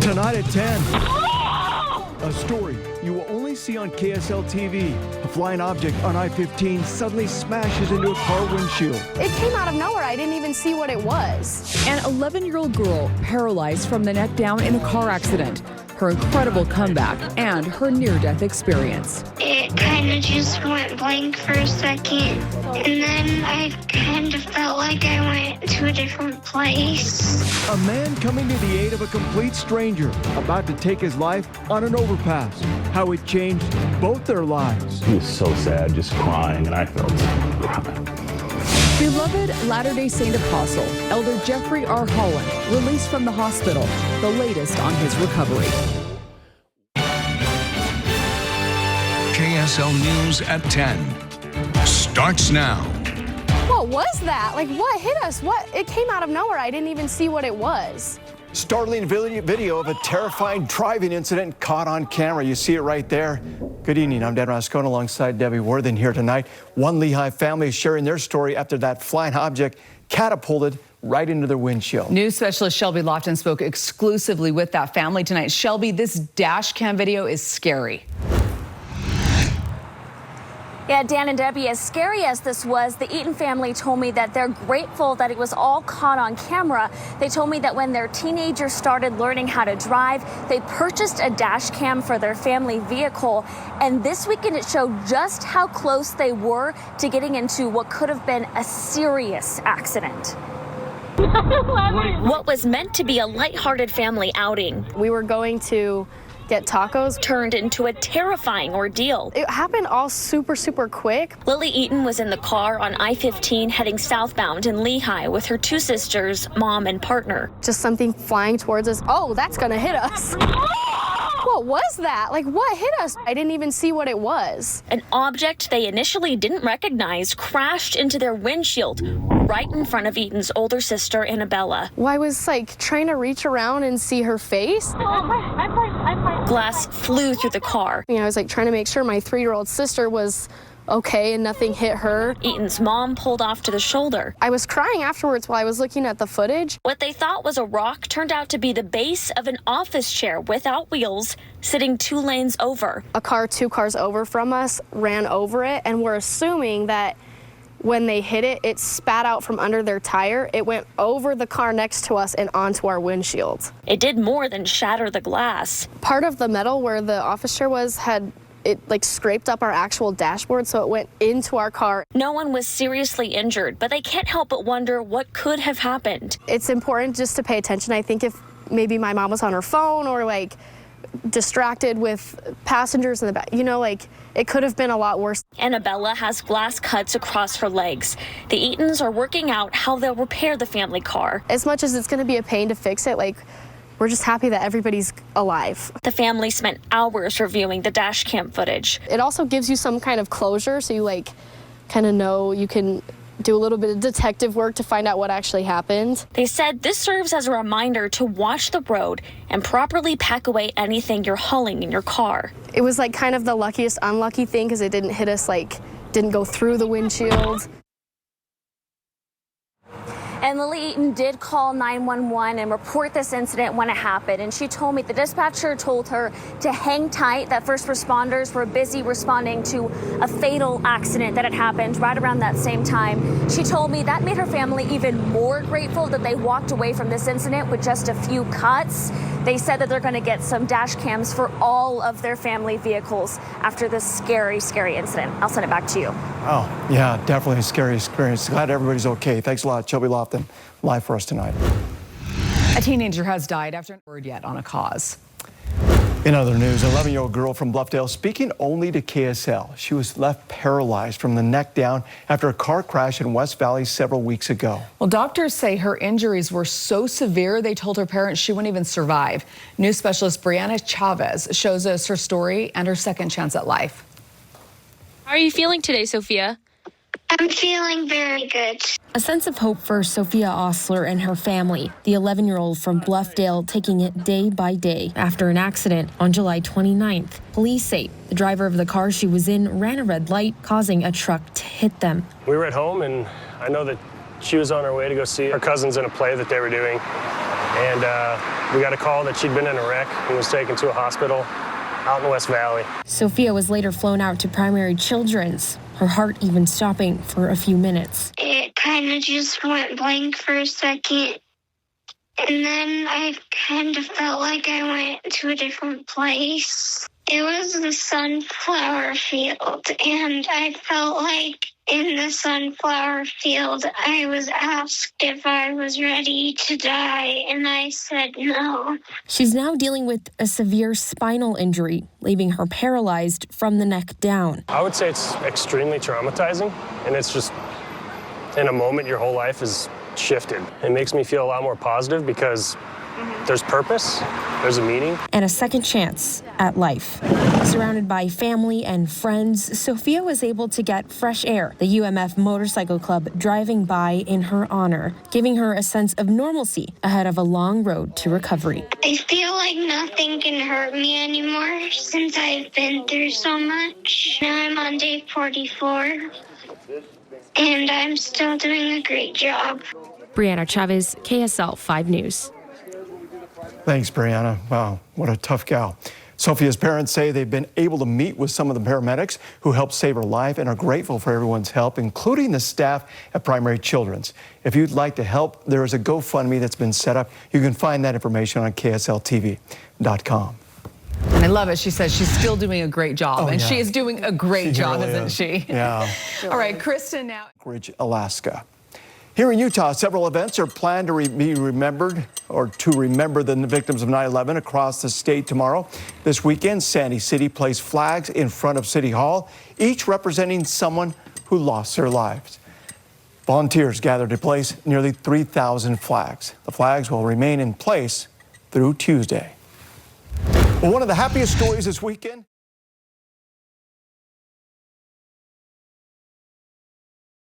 Tonight at 10. A story you will only see on KSL-TV. A flying object on I-15 suddenly smashes into a car windshield. It came out of nowhere. I didn't even see what it was. An 11-year-old girl paralyzed from the neck down in a car accident. Her incredible comeback and her near-death experience. It kind of just went blank for a second, and then I kind of felt like I went to a different place. A man coming to the aid of a complete stranger, about to take his life on an overpass. How it changed both their lives. He was so sad, just crying, and I felt crying. Beloved Latter-day Saint apostle, Elder Jeffrey R. Holland, released from the hospital, the latest on his recovery. KSL News at 10 starts now. What was that? Like, what hit us? What? It came out of nowhere. I didn't even see what it was. Startling video of a terrifying driving incident caught on camera. You see it right there. Good evening. I'm Dan Rascone alongside Debbie Worthen here tonight. One Lehigh family is sharing their story after that flying object catapulted right into their windshield. News specialist Shelby Lofton spoke exclusively with that family tonight. Shelby, this dash cam video is scary. Yeah, Dan and Debbie, as scary as this was, the Eaton family told me that they're grateful that it was all caught on camera. They told me that when their teenagers started learning how to drive, they purchased a dash cam for their family vehicle. And this weekend it showed just how close they were to getting into what could have been a serious accident. What was meant to be a lighthearted family outing We were going to get tacos. turned into a terrifying ordeal. It happened all super quick. Lily Eaton was in the car on I-15 heading southbound in Lehigh with her two sisters, mom and partner. Just something flying towards us. Oh, that's gonna hit us. What was that? Like, what hit us? I didn't even see what it was. An object they initially didn't recognize crashed into their windshield right in front of Eaton's older sister, Annabella. Well, I was like trying to reach around and see her face. Glass flew through the car. I was like trying to make sure my 3-year-old sister was okay and nothing hit her. Eaton's mom pulled off to the shoulder. I was crying afterwards while I was looking at the footage. What they thought was a rock turned out to be the base of an office chair without wheels, sitting 2 lanes over. A car 2 cars over from us ran over it, and we're assuming that when they hit it, it spat out from under their tire. It went over the car next to us and onto our windshield. It did more than shatter the glass. Part of the metal where the office chair was it like scraped up our actual dashboard, so it went into our car. No one was seriously injured, but they can't help but wonder what could have happened. It's important just to pay attention. I think if maybe my mom was on her phone or like distracted with passengers in the back, like it could have been a lot worse. Annabella has glass cuts across her legs. The Eatons are working out how they'll repair the family car. As much as it's going to be a pain to fix it, we're just happy that everybody's alive. The family spent hours reviewing the dash cam footage. It also gives you some kind of closure, so you kind of know you can do a little bit of detective work to find out what actually happened. They said this serves as a reminder to watch the road and properly pack away anything you're hauling in your car. It was kind of the luckiest unlucky thing because it didn't hit us, didn't go through the windshield. And Lily Eaton did call 911 and report this incident when it happened. And she told me the dispatcher told her to hang tight, that first responders were busy responding to a fatal accident that had happened right around that same time. She told me that made her family even more grateful that they walked away from this incident with just a few cuts. They said that they're going to get some dash cams for all of their family vehicles after this scary incident. I'll send it back to you. Oh, yeah, definitely a scary experience. Glad everybody's okay. Thanks a lot, Shelby Lofton, live for us tonight. A teenager has died after no word yet on a cause. In other news, an 11-year-old girl from Bluffdale speaking only to KSL. She was left paralyzed from the neck down after a car crash in West Valley several weeks ago. Well, doctors say her injuries were so severe they told her parents she wouldn't even survive. News specialist Brianna Chavez shows us her story and her second chance at life. How are you feeling today, Sophia? I'm feeling very good. A sense of hope for Sophia Osler and her family, the 11-year-old from Bluffdale taking it day by day after an accident on July 29th. Police say the driver of the car she was in ran a red light, causing a truck to hit them. We were at home, and I know that she was on her way to go see her cousins in a play that they were doing. And We got a call that she'd been in a wreck and was taken to a hospital out in the West Valley. Sophia was later flown out to Primary Children's, her heart even stopping for a few minutes. It kind of just went blank for a second. And then I kind of felt like I went to a different place. It was the sunflower field, and I felt like in the sunflower field, I was asked if I was ready to die, and I said no. She's now dealing with a severe spinal injury, leaving her paralyzed from the neck down. I would say it's extremely traumatizing, and it's just, in a moment, your whole life is shifted. It makes me feel a lot more positive because there's purpose, there's a meaning. And a second chance at life. Surrounded by family and friends, Sophia was able to get fresh air, the UMF Motorcycle Club driving by in her honor, giving her a sense of normalcy ahead of a long road to recovery. I feel like nothing can hurt me anymore since I've been through so much. Now I'm on day 44, and I'm still doing a great job. Brianna Chavez, KSL 5 News. Thanks, Brianna. Wow, what a tough gal. Sophia's parents say they've been able to meet with some of the paramedics who helped save her life and are grateful for everyone's help, including the staff at Primary Children's. If you'd like to help, there is a GoFundMe that's been set up. You can find that information on KSL-TV.com. And I love it. She says she's still doing a great job. Oh, and yeah. she is doing a great job, really isn't is. she? Yeah. All right, Kristen now. Anchorage, Alaska. Here in Utah, several events are planned to be remembered or to remember the victims of 9/11 across the state tomorrow. This weekend, Sandy City placed flags in front of City Hall, each representing someone who lost their lives. Volunteers gathered to place nearly 3,000 flags. The flags will remain in place through Tuesday. Well, one of the happiest stories this weekend.